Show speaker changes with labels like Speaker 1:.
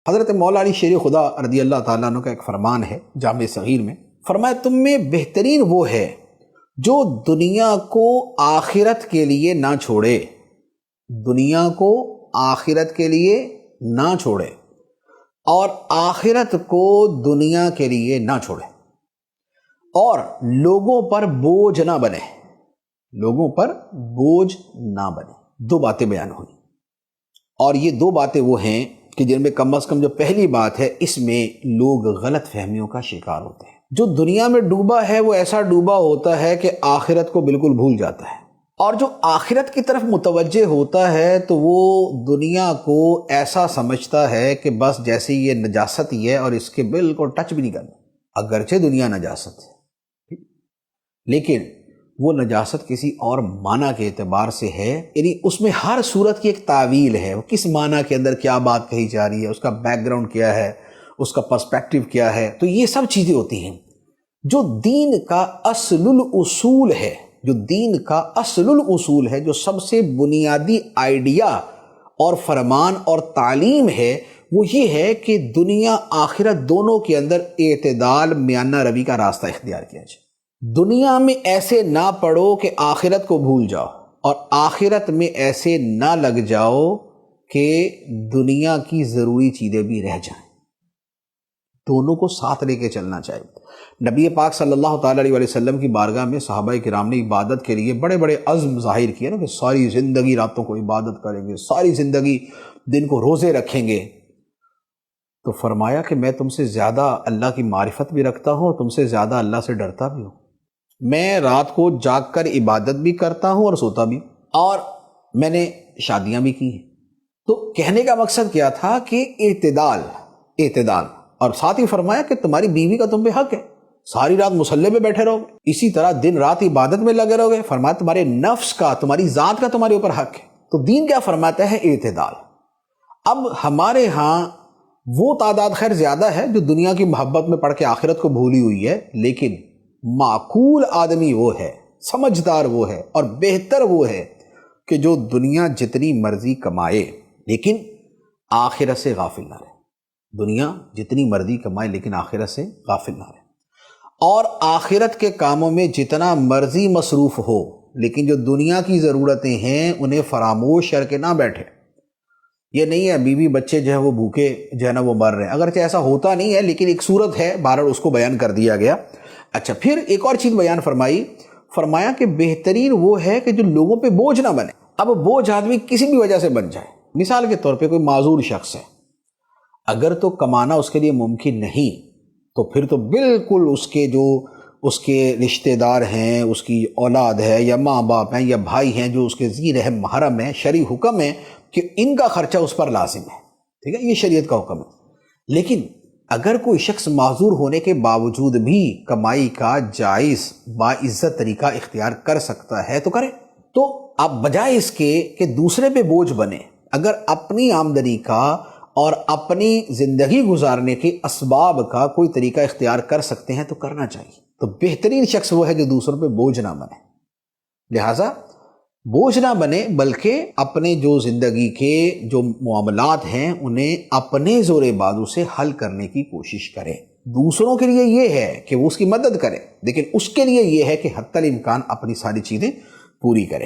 Speaker 1: حضرت مولا علی شیر خدا رضی اللہ تعالیٰ عنہ کا ایک فرمان ہے جامع صغیر میں، فرمایا تم میں بہترین وہ ہے جو دنیا کو آخرت کے لیے نہ چھوڑے، دنیا کو آخرت کے لیے نہ چھوڑے اور آخرت کو دنیا کے لیے نہ چھوڑے اور لوگوں پر بوجھ نہ بنے، لوگوں پر بوجھ نہ بنے۔ دو باتیں بیان ہوئی، اور یہ دو باتیں وہ ہیں کہ جن میں کم از کم جو پہلی بات ہے اس میں لوگ غلط فہمیوں کا شکار ہوتے ہیں۔ جو دنیا میں ڈوبا ہے وہ ایسا ڈوبا ہوتا ہے کہ آخرت کو بالکل بھول جاتا ہے، اور جو آخرت کی طرف متوجہ ہوتا ہے تو وہ دنیا کو ایسا سمجھتا ہے کہ بس جیسے یہ نجاست ہی ہے اور اس کے بالکل ٹچ بھی نہیں کرنا، اگرچہ دنیا نجاست ہے لیکن وہ نجاست کسی اور معنی کے اعتبار سے ہے، یعنی اس میں ہر صورت کی ایک تعویل ہے، وہ کس معنی کے اندر کیا بات کہی جا رہی ہے، اس کا بیک گراؤنڈ کیا ہے، اس کا پرسپیکٹیو کیا ہے، تو یہ سب چیزیں ہوتی ہیں۔ جو دین کا اصل الاصول ہے، جو دین کا اصل الاصول ہے، جو سب سے بنیادی آئیڈیا اور فرمان اور تعلیم ہے، وہ یہ ہے کہ دنیا آخرت دونوں کے اندر اعتدال میانہ روی کا راستہ اختیار کیا جائے۔ دنیا میں ایسے نہ پڑو کہ آخرت کو بھول جاؤ، اور آخرت میں ایسے نہ لگ جاؤ کہ دنیا کی ضروری چیزیں بھی رہ جائیں۔ دونوں کو ساتھ لے کے چلنا چاہیے۔ نبی پاک صلی اللہ تعالیٰ علیہ وسلم کی بارگاہ میں صحابہ کرام نے عبادت کے لیے بڑے بڑے عزم ظاہر کیے نا، کہ ساری زندگی راتوں کو عبادت کریں گے، ساری زندگی دن کو روزے رکھیں گے، تو فرمایا کہ میں تم سے زیادہ اللہ کی معرفت بھی رکھتا ہوں اور تم سے زیادہ اللہ سے ڈرتا بھی ہوں۔ میں رات کو جاگ کر عبادت بھی کرتا ہوں اور سوتا بھی، اور میں نے شادیاں بھی کی ہیں۔ تو کہنے کا مقصد کیا تھا کہ اعتدال، اور ساتھ ہی فرمایا کہ تمہاری بیوی کا تم پہ حق ہے، ساری رات مصلی پہ بیٹھے رہو گے، اسی طرح دن رات عبادت میں لگے رہو گے، فرمایا تمہارے نفس کا، تمہاری ذات کا تمہارے اوپر حق ہے۔ تو دین کیا فرماتا ہے؟ اعتدال۔ اب ہمارے ہاں وہ تعداد خیر زیادہ ہے جو دنیا کی محبت میں پڑھ کے آخرت کو بھولی ہوئی ہے، لیکن معقول آدمی وہ ہے، سمجھدار وہ ہے، اور بہتر وہ ہے کہ جو دنیا جتنی مرضی کمائے لیکن آخرت سے غافل نہ رہے۔ دنیا جتنی مرضی کمائے لیکن آخرت سے غافل نہ رہے، اور آخرت کے کاموں میں جتنا مرضی مصروف ہو لیکن جو دنیا کی ضرورتیں ہیں انہیں فراموش کر کے نہ بیٹھے۔ یہ نہیں ہے بیوی بچے جو ہے وہ بھوکے جو ہے نا وہ مر رہے ہیں، اگرچہ ایسا ہوتا نہیں ہے لیکن ایک صورت ہے، بہرحال اس کو بیان کر دیا گیا۔ اچھا، پھر ایک اور چیز بیان فرمایا کہ بہترین وہ ہے کہ جو لوگوں پہ بوجھ نہ بنے۔ اب بوجھ آدمی کسی بھی وجہ سے بن جائے، مثال کے طور پہ کوئی معذور شخص ہے، اگر تو کمانا اس کے لیے ممکن نہیں تو پھر تو بالکل اس کے رشتہ دار ہیں، اس کی اولاد ہے یا ماں باپ ہیں یا بھائی ہیں جو اس کے ذی رحم محرم ہیں، شرعی حکم ہے کہ ان کا خرچہ اس پر لازم ہے، ٹھیک ہے، یہ شریعت کا حکم ہے۔ لیکن اگر کوئی شخص معذور ہونے کے باوجود بھی کمائی کا جائز باعزت طریقہ اختیار کر سکتا ہے تو کرے۔ تو اب بجائے اس کے کہ دوسرے پہ بوجھ بنے، اگر اپنی آمدنی کا اور اپنی زندگی گزارنے کے اسباب کا کوئی طریقہ اختیار کر سکتے ہیں تو کرنا چاہیے۔ تو بہترین شخص وہ ہے جو دوسروں پہ بوجھ نہ بنے، لہٰذا بوجھ نہ بنے بلکہ اپنے جو زندگی کے جو معاملات ہیں انہیں اپنے زور بازو سے حل کرنے کی کوشش کرے۔ دوسروں کے لیے یہ ہے کہ وہ اس کی مدد کرے، لیکن اس کے لیے یہ ہے کہ حتی الامکان اپنی ساری چیزیں پوری کرے۔